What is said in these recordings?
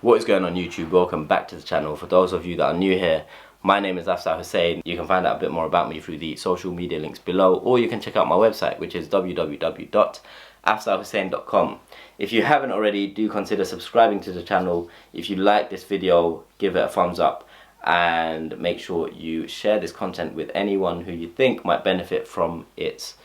What is going on YouTube? Welcome back to the channel. For those of you that are new here, my name is Afsar Hussein. You can find out a bit more about me through the social media links below, or you can check out my website, which is www.afsarhussein.com. If you haven't already, do consider subscribing to the channel. If you like this video, give it a thumbs up and make sure you share this content with anyone who you think might benefit from its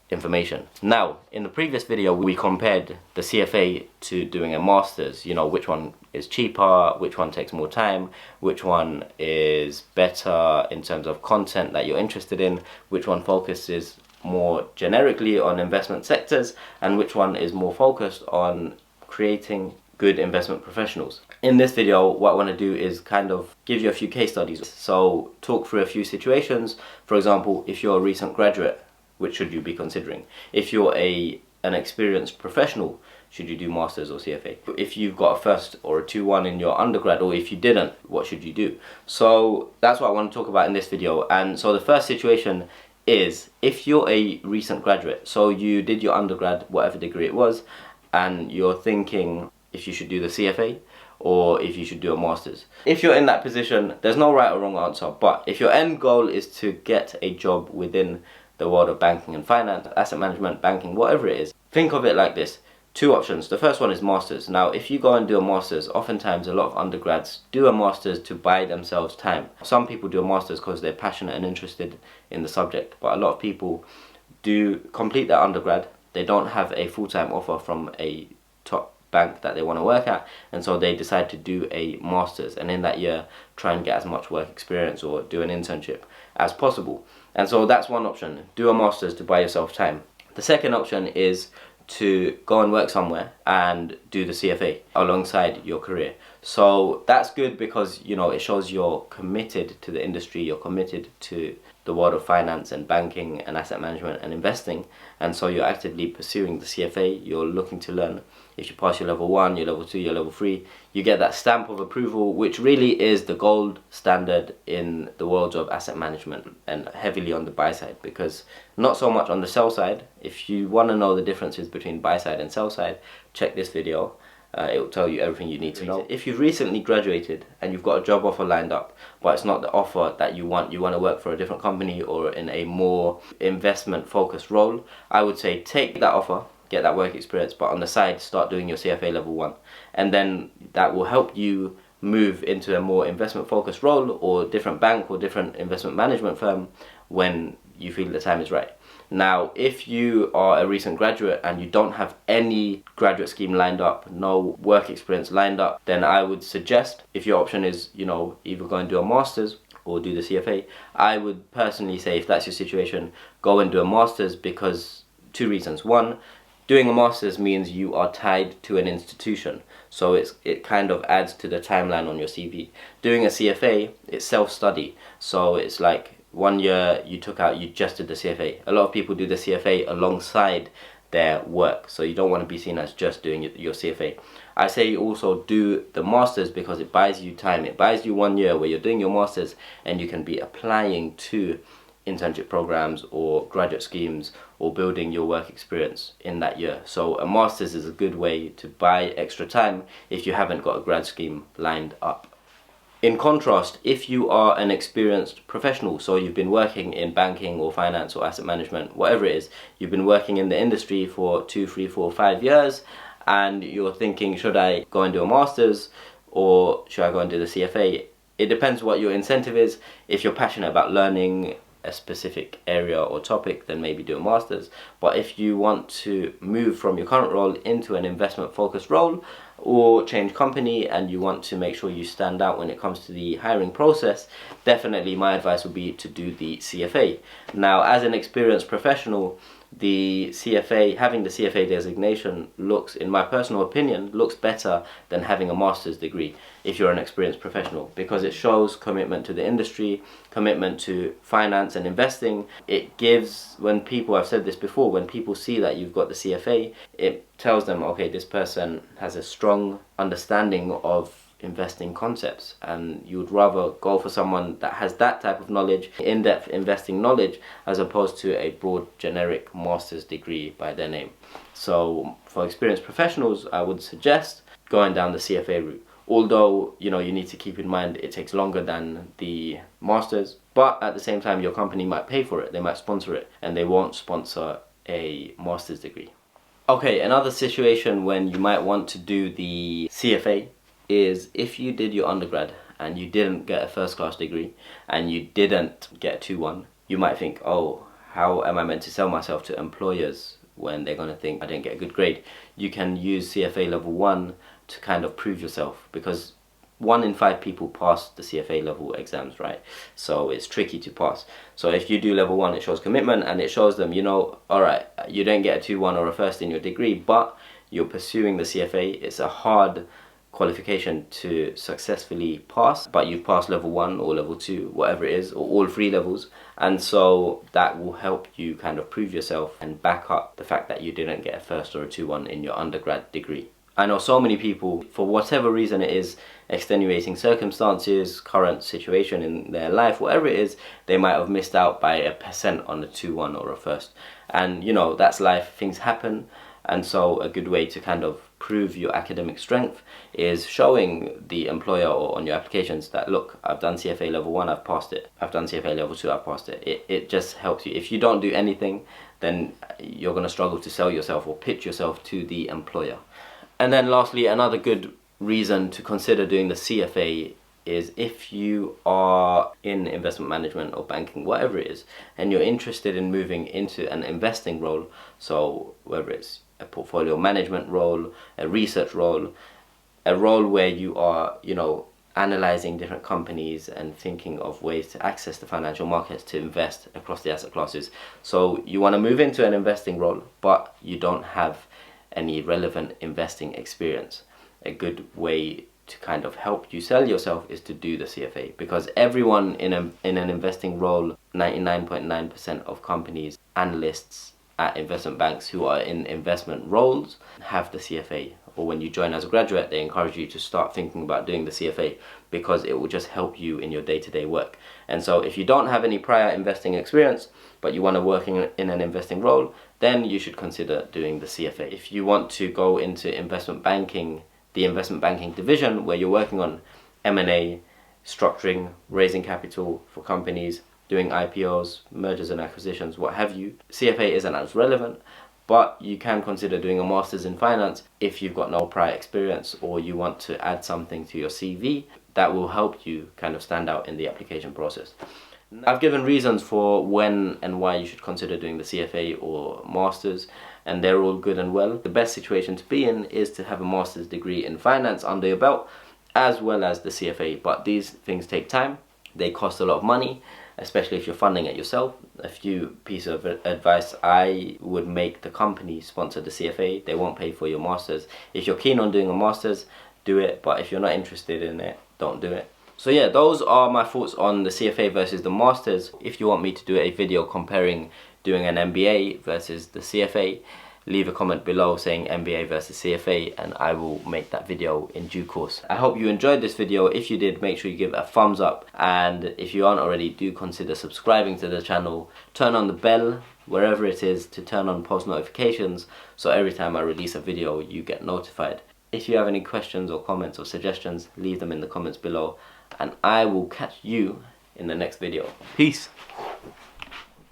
information. Now, in the previous video we compared the CFA to doing a master's. You know, which one is cheaper, which one takes more time, which one is better in terms of content that you're interested in, which one focuses more generically on investment sectors, and which one is more focused on creating good investment professionals. In this video, what I want to do is kind of give you a few case studies. So talk through a few situations. For example, if you're a recent graduate, which should you be considering? If you're an experienced professional, should you do masters or CFA? If you've got a first or a 2-1 in your undergrad, or if you didn't, what should you do? So that's what I want to talk about in this video. And so the first situation is, if you're a recent graduate, so you did your undergrad, whatever degree it was, and you're thinking if you should do the CFA or if you should do a master's. If you're in that position, there's no right or wrong answer, but if your end goal is to get a job within the world of banking and finance, asset management, banking, whatever it is, think of it like this. Two options. The first one is masters. Now, if you go and do a masters, oftentimes a lot of undergrads do a masters to buy themselves time. Some people do a masters because they're passionate and interested in the subject, but a lot of people do complete their undergrad. They don't have a full-time offer from a top bank that they want to work at, and so they decide to do a masters, and in that year try and get as much work experience or do an internship as possible. And so that's one option. Do a masters to buy yourself time. The second option is to go and work somewhere and do the CFA alongside your career. So that's good because, you know, it shows you're committed to the industry, you're committed to the world of finance and banking and asset management and investing, and so you're actively pursuing the CFA. You're looking to learn. If you pass your level 1, your level 2, your level 3, you get that stamp of approval, which really is the gold standard in the world of asset management, and heavily on the buy side, because not so much on the sell side. If you want to know the differences between buy side and sell side, check this video. It will tell you everything you need to know. If you've recently graduated and you've got a job offer lined up, but it's not the offer that you want to work for a different company or in a more investment focused role, I would say take that offer, get that work experience, but on the side start doing your CFA level 1, and then that will help you move into a more investment focused role or different bank or different investment management firm when you feel the time is right. Now, if you are a recent graduate and you don't have any graduate scheme lined up, no work experience lined up, then I would suggest, if your option is, you know, either go and do a master's or do the CFA, I would personally say, if that's your situation, go and do a master's, because two reasons. One, doing a master's means you are tied to an institution, so it kind of adds to the timeline on your CV. Doing a CFA, it's self-study, so it's like 1 year you took out, you just did the CFA. A lot of people do the CFA alongside their work, so you don't want to be seen as just doing your CFA. I say also do the masters because it buys you time. It buys you 1 year where you're doing your masters and you can be applying to internship programs or graduate schemes or building your work experience in that year. So a master's is a good way to buy extra time if you haven't got a grad scheme lined up. In contrast, if you are an experienced professional, so you've been working in banking or finance or asset management, whatever it is, you've been working in the industry for 2, 3, 4, 5 years, and you're thinking, should I go and do a master's or should I go and do the CFA? It depends what your incentive is. If you're passionate about learning a specific area or topic, then maybe do a master's. But if you want to move from your current role into an investment focused role or change company and you want to make sure you stand out when it comes to the hiring process, definitely my advice would be to do the CFA. Now, as an experienced professional, the CFA, having the CFA designation looks, in my personal opinion, looks better than having a master's degree if you're an experienced professional, because it shows commitment to the industry, commitment to finance and investing. It gives, when people, I've said this before, when people see that you've got the CFA, it tells them, okay, this person has a strong understanding of investing concepts, and you would rather go for someone that has that type of knowledge, in-depth investing knowledge, as opposed to a broad generic master's degree by their name. So for experienced professionals, I would suggest going down the CFA route. although you know you need to keep in mind it takes longer than the masters, but at the same time your company might pay for it, they might sponsor it, and they won't sponsor a master's degree. Okay, another situation when you might want to do the CFA is if you did your undergrad and you didn't get a first class degree and you didn't get a 2-1, you might think, oh, how am I meant to sell myself to employers when they're going to think I didn't get a good grade? You can use CFA level 1 to kind of prove yourself, because 1 in 5 people pass the CFA level exams, right? So it's tricky to pass. So if you do level 1, it shows commitment and it shows them, you know, alright, you don't get a 2-1 or a first in your degree, but you're pursuing the CFA. It's a hard qualification to successfully pass, but you've passed level 1 or level 2, whatever it is, or all 3 levels, and so that will help you kind of prove yourself and back up the fact that you didn't get a first or a 2-1 in your undergrad degree. I know so many people, for whatever reason it is, extenuating circumstances, current situation in their life, whatever it is, they might have missed out by a percent on a 2-1 or a first. And you know, that's life, things happen. And so a good way to kind of prove your academic strength is showing the employer or on your applications that, look, I've done CFA level 1, I've passed it. I've done CFA level 2, I've passed it. It just helps you. If you don't do anything, then you're going to struggle to sell yourself or pitch yourself to the employer. And then lastly, another good reason to consider doing the CFA is if you are in investment management or banking, whatever it is, and you're interested in moving into an investing role, so whether it's a portfolio management role, a research role, a role where you are, you know, analyzing different companies and thinking of ways to access the financial markets to invest across the asset classes. So you want to move into an investing role, but you don't have any relevant investing experience. A good way to kind of help you sell yourself is to do the CFA, because everyone in an investing role, 99.9% of companies, analysts at investment banks who are in investment roles have the CFA. Or when you join as a graduate, they encourage you to start thinking about doing the CFA, because it will just help you in your day-to-day work. And so if you don't have any prior investing experience, but you want to work in an investing role, then you should consider doing the CFA. If you want to go into investment banking, the investment banking division where you're working on M&A, structuring, raising capital for companies, doing IPOs, mergers and acquisitions, what have you, CFA isn't as relevant, but you can consider doing a master's in finance if you've got no prior experience or you want to add something to your CV that will help you kind of stand out in the application process. I've given reasons for when and why you should consider doing the CFA or masters, and they're all good and well. The best situation to be in is to have a master's degree in finance under your belt, as well as the CFA, but these things take time, they cost a lot of money, especially if you're funding it yourself. A few pieces of advice: I would make the company sponsor the CFA, they won't pay for your masters. If you're keen on doing a masters, do it, but if you're not interested in it, don't do it. So yeah, those are my thoughts on the CFA versus the masters. If you want me to do a video comparing doing an MBA versus the CFA, leave a comment below saying MBA versus CFA and I will make that video in due course. I hope you enjoyed this video. If you did, make sure you give it a thumbs up, and if you aren't already, do consider subscribing to the channel. Turn on the bell wherever it is to turn on post notifications, so every time I release a video you get notified. If you have any questions or comments or suggestions, leave them in the comments below and I will catch you in the next video. Peace.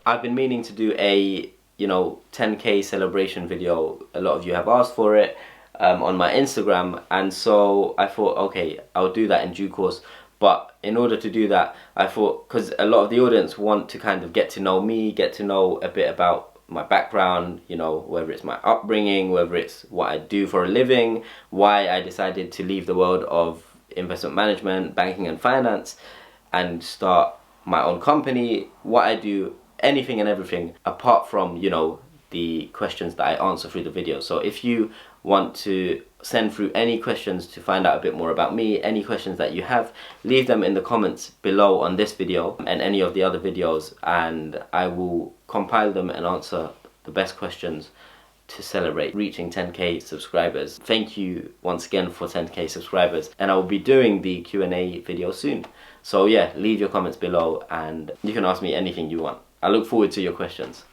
I've been meaning to do a 10k celebration video. A lot of you have asked for it on my Instagram, and so I thought, okay, I'll do that in due course. But in order to do that, I thought, because a lot of the audience want to kind of get to know me, get to know a bit about my background, whether it's my upbringing, whether it's what I do for a living, why I decided to leave the world of investment management, banking and finance and start my own company, what I do, anything and everything apart from the questions that I answer through the video. So if you want to send through any questions to find out a bit more about me, any questions that you have, leave them in the comments below on this video and any of the other videos, and I will compile them and answer the best questions to celebrate reaching 10k subscribers. Thank you once again for 10k subscribers, and I will be doing the Q&A video soon. So yeah, leave your comments below and you can ask me anything you want. I look forward to your questions.